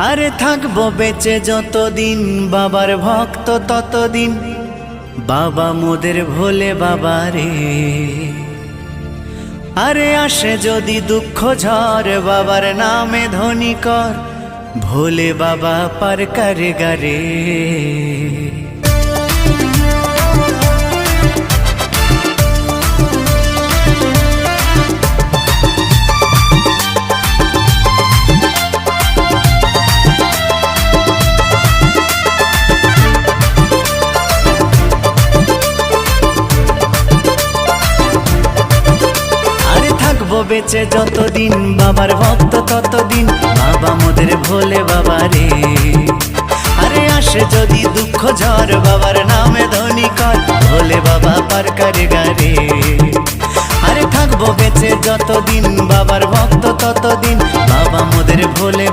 আরে থাকবো বেঁচে যতদিন বাবার ভক্ত ততদিন, বাবা মোদের ভোলে বাবা রে। আরে আসে যদি দুঃখ ঝড় বাবার নামে ধ্বনি কর, ভোলে বাবা পার করে গারে। বেঁচে যতদিন বাবার ভক্ত ততদিন, বাবা মোদের ভোলে বাবা রে। আরে আসে যদি দুঃখ ঝড় বাবার নামে ধ্বনি কর, ভোলে বাবা পার করে গারে। আরে থাকবো বেঁচে যতদিন বাবার ভক্ত ততদিন, বাবা মোদের ভোলে